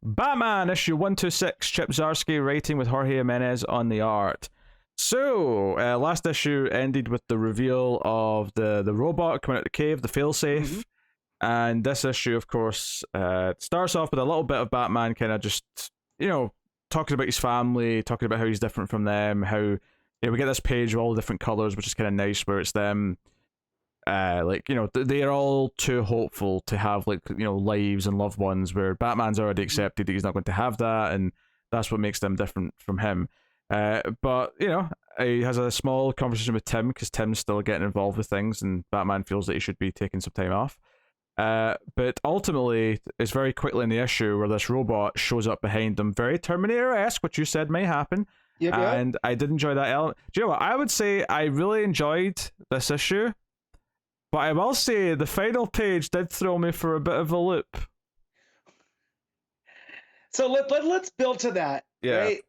Batman issue 126, Chip Zdarsky writing with Jorge Jimenez on the art. So, last issue ended with the reveal of the robot coming out the cave, the failsafe. Mm-hmm. And this issue, of course, starts off with a little bit of Batman kind of just, talking about his family, talking about how he's different from them, how, we get this page of all the different colors, which is kind of nice, where it's them, they're all too hopeful to have, lives and loved ones, where Batman's already accepted that he's not going to have that, and that's what makes them different from him. But, he has a small conversation with Tim, because Tim's still getting involved with things, and Batman feels that he should be taking some time off. But ultimately, it's very quickly in the issue where this robot shows up behind them, very Terminator-esque, which you said may happen. Yep. And I did enjoy that element. Do you know what? I would say I really enjoyed this issue, but I will say the final page did throw me for a bit of a loop. So let's build to that, yeah. Right?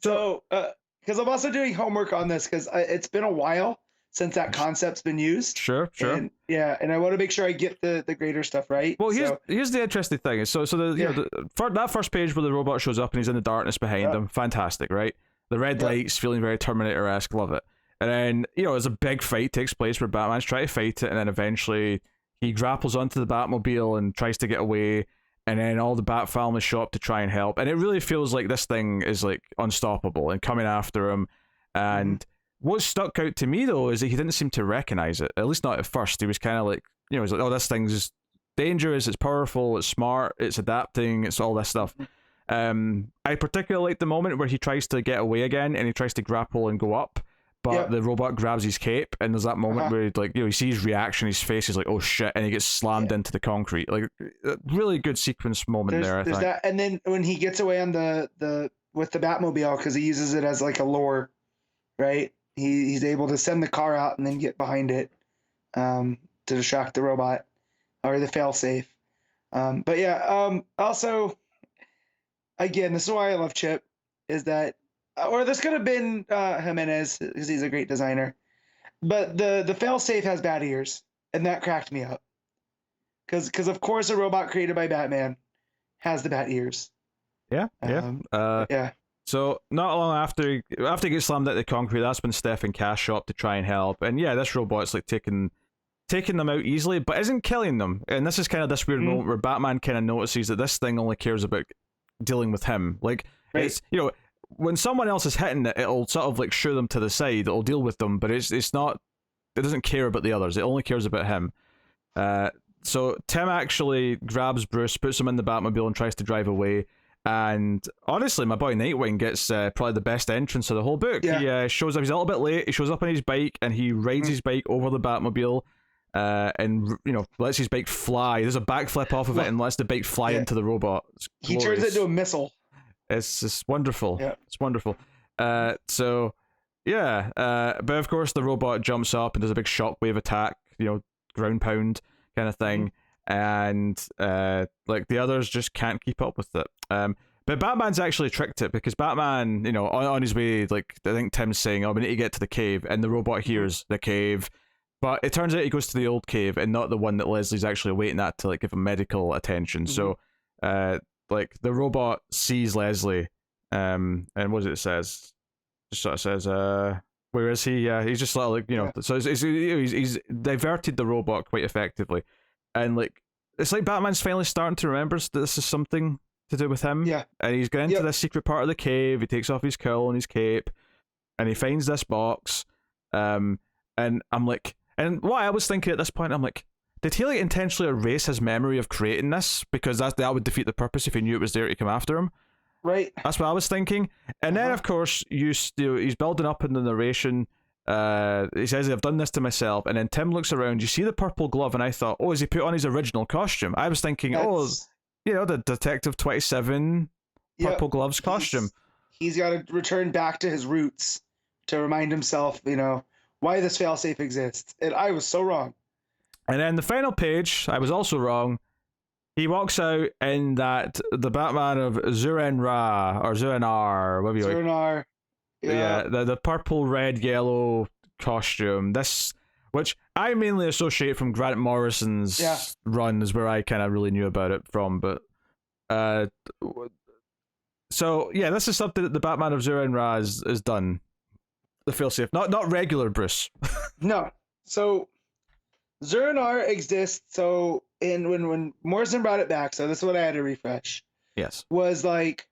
So, because I'm also doing homework on this, because it's been a while since that concept's been used. Sure. And I want to make sure I get the greater stuff right. Well, here's the interesting thing. That first page where the robot shows up and he's in the darkness behind him, fantastic, right? The red lights, feeling very Terminator-esque, love it. And then, as a big fight takes place where Batman's trying to fight it, and then eventually he grapples onto the Batmobile and tries to get away, and then all the Bat family show up to try and help. And it really feels like this thing is, unstoppable and coming after him. And what stuck out to me, though, is that he didn't seem to recognize it, at least not at first. He was kind of he's like, oh, this thing's dangerous, it's powerful, it's smart, it's adapting, it's all this stuff. I particularly like the moment where he tries to get away again and he tries to grapple and go up, but the robot grabs his cape, and there's that moment where you see his reaction, his face is like, oh shit, and he gets slammed into the concrete. Really good sequence moment there, I think. That, and then when he gets away on the with the Batmobile, because he uses it as a lure, right? He's able to send the car out and then get behind it to distract the robot or the failsafe. Also, again, this is why I love Chip, is that, or this could have been Jimenez, because he's a great designer, but the failsafe has bat ears, and that cracked me up. Because of course a robot created by Batman has the bat ears. Yeah. So not long after he gets slammed out the concrete, that's when Steph and Cash show up to try and help. And this robot's taking them out easily, but isn't killing them. And this is kind of this weird moment where Batman kind of notices that this thing only cares about dealing with him. It's when someone else is hitting it, it'll sort of shoo them to the side. It'll deal with them, but it's not. It doesn't care about the others. It only cares about him. So Tim actually grabs Bruce, puts him in the Batmobile, and tries to drive away. And honestly, my boy Nightwing gets probably the best entrance of the whole book. Yeah. He shows up. He's a little bit late. He shows up on his bike and he rides his bike over the Batmobile, and lets his bike fly. There's a backflip off of it and lets the bike fly into the robot. He turns it into a missile. It's just wonderful. Yeah. It's wonderful. But of course the robot jumps up and does a big shockwave attack. Ground pound kind of thing. And the others just can't keep up with it. But Batman's actually tricked it, because Batman, on his way, I think Tim's saying, oh, we need to get to the cave, and the robot hears the cave, but it turns out he goes to the old cave and not the one that Leslie's actually waiting at to give him medical attention. So the robot sees Leslie, and what does it says? Just sort of says, where is he? Yeah, he's just so he's diverted the robot quite effectively. And it's like Batman's finally starting to remember that this is something to do with him. Yeah. And he's going into this secret part of the cave. He takes off his cowl and his cape, and he finds this box. And I'm and what I was thinking at this point, I'm did he intentionally erase his memory of creating this, because that would defeat the purpose if he knew it was there to come after him? Right. That's what I was thinking. And then of course he's building up in the narration. He says, I've done this to myself, and then Tim looks around, you see the purple glove, and I thought, oh, has he put on his original costume? I was thinking, the Detective 27 purple gloves costume. He's got to return back to his roots to remind himself, why this failsafe exists. And I was so wrong. And then the final page, I was also wrong. He walks out in the Batman of Zur-En-Ra, or Zur-En-Ar, whatever you like. Zur-En-Ar. Yeah, the purple, red, yellow costume. This, which I mainly associate from Grant Morrison's run, is where I kind of really knew about it from. But Uh, so yeah, this is something that the Batman of Zur-En-Ra has done. The failsafe, not regular Bruce. No. So Zur-En-Ra exists. So when Morrison brought it back, so this is what I had to refresh. Yes. Was like,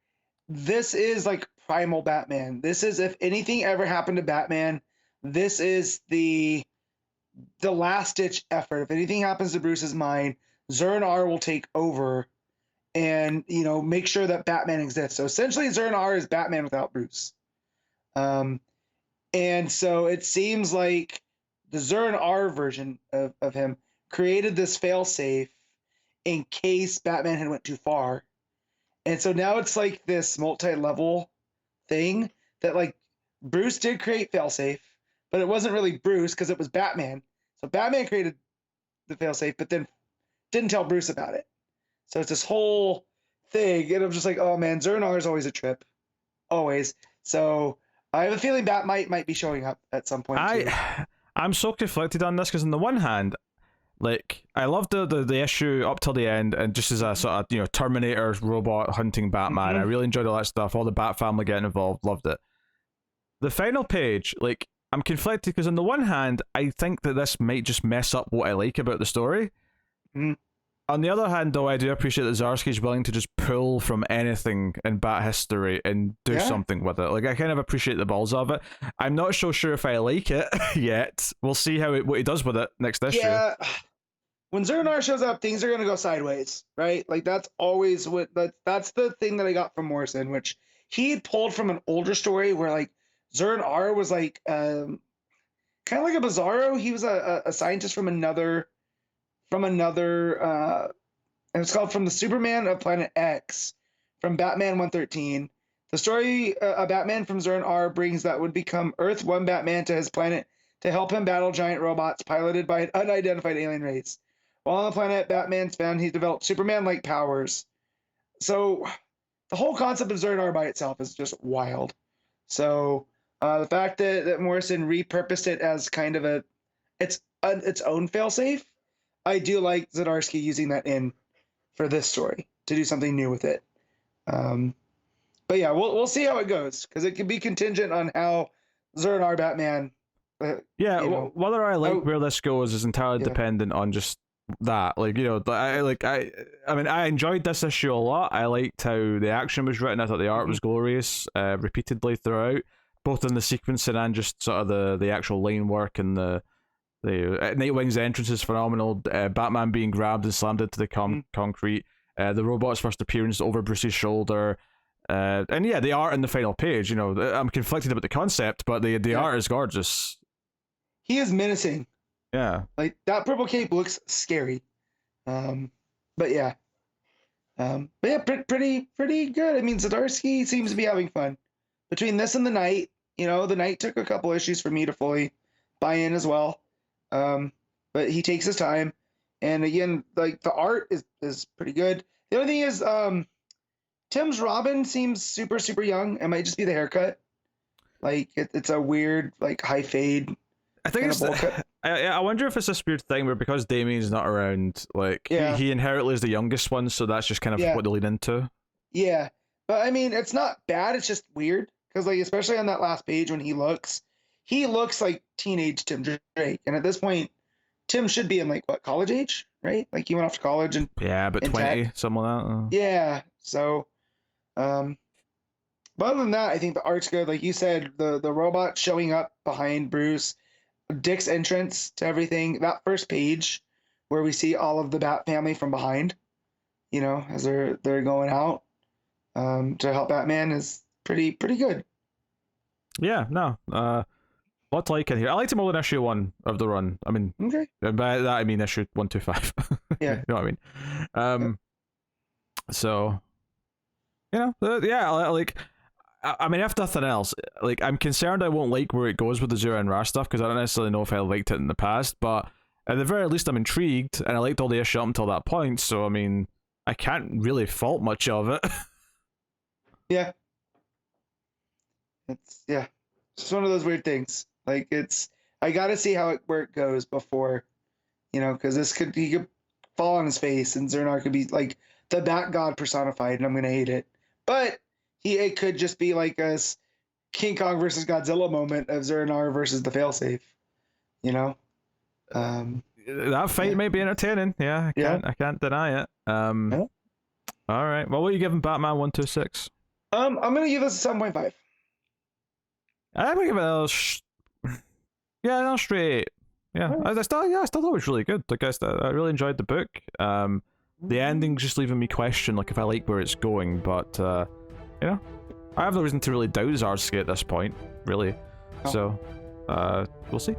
this is like primal Batman. This is, if anything ever happened to Batman, this is the last ditch effort. If anything happens to Bruce's mind, Zur-En-Ra will take over and, you know, make sure that Batman exists. So essentially Zur-En-Ra is Batman without Bruce. And so it seems like the Zur-En-Ra version of him created this failsafe in case Batman had went too far. And so now it's like this multi-level thing that, like, Bruce did create failsafe, but it wasn't really Bruce because it was Batman. So Batman created the failsafe, but then didn't tell Bruce about it. So it's this whole thing, and I'm just like, oh man, Zur-En-Ra is always a trip, always. So I have a feeling Bat might be showing up at some point. I'm so conflicted on this because on the one hand, like, I loved the issue up till the end, and just as a sort of, you know, Terminator robot hunting Batman, I really enjoyed all that stuff. All the Bat family getting involved, loved it. The final page, like, I'm conflicted because on the one hand, I think that this might just mess up what I like about the story. On the other hand, though, I do appreciate that Zdarsky is willing to just pull from anything in Bat history and do something with it. Like, I kind of appreciate the balls of it. I'm not so sure if I like it yet. We'll see what he does with it next issue. Yeah, when Zur-En-Ra shows up, things are gonna go sideways, right? Like, that's always that's the thing that I got from Morrison, which he had pulled from an older story where, like, Zur-En-Ra was like kind of like a Bizarro. He was a scientist from another and it's called From the Superman of Planet X from Batman 113. The story of Batman from Zur-En-Ra brings that would become Earth 1 Batman to his planet to help him battle giant robots piloted by an unidentified alien race. While on the planet Batman's found, he's developed Superman-like powers. So the whole concept of Zur-En-Ra by itself is just wild. So the fact that Morrison repurposed it as kind of its own failsafe, I do like Zdarsky using that in for this story to do something new with it. But yeah, we'll see how it goes, because it can be contingent on how Zur-En-Ra Batman. Whether I like where this goes is entirely dependent on just that. Like, you know, I mean, I enjoyed this issue a lot. I liked how the action was written. I thought the art was glorious, repeatedly throughout, both in the sequencing and just sort of the actual line work, and the Nightwing's entrance is phenomenal. Batman being grabbed and slammed into the concrete. The robot's first appearance over Bruce's shoulder. And yeah, the art in the final page, you know, I'm conflicted about the concept, but the art is gorgeous. He is menacing. Yeah. Like, that purple cape looks scary. But yeah. Pretty good. I mean, Zdarsky seems to be having fun. Between this and the Night, you know, the Night took a couple issues for me to fully buy in as well. But he takes his time. And again, like, the art is pretty good. The only thing is, Tim's Robin seems super, super young. It might just be the haircut. Like, it's a weird, like, high fade. I think it's I wonder if it's this weird thing where, because Damien's not around, like, he inherently is the youngest one, so that's just kind of what they lead into. Yeah. But I mean, it's not bad, it's just weird. Because, like, especially on that last page when he looks like teenage Tim Drake. And at this point, Tim should be in, like, what, college age, right? Like, he went off to college and but 20, something like that. Yeah. So but other than that, I think the art's good. Like you said, the robot showing up behind Bruce, Dick's entrance to everything, that first page where we see all of the Bat family from behind, you know, as they're going out to help Batman, is pretty good. Yeah, no. What to like in here? I liked him more than issue 1 of the run. I mean, okay. By that I mean issue 125. Yeah. You know what I mean? So, you know, like, I mean, if nothing else, like, I'm concerned I won't like where it goes with the Zur-En-Ra stuff, because I don't necessarily know if I liked it in the past, but at the very least I'm intrigued, and I liked all the issue up until that point, so I mean, I can't really fault much of it. Yeah. It's just one of those weird things. Like, I gotta see where it goes before, you know, because he could fall on his face, and Zur-En-Ra could be like, the Bat God personified, and I'm gonna hate it. But it could just be like a King Kong versus Godzilla moment of Zernar versus the Failsafe. You know, that fight may be entertaining. Yeah, I can't deny it. Yeah. All right. Well, what are you giving Batman 126? I'm gonna give this a 7.5. I'm gonna give it a straight. Yeah, I still thought it was really good. Like I really enjoyed the book. The ending's just leaving me question like if I like where it's going, but you know, I have no reason to really doubt Zdarsky at this point, really. So, we'll see.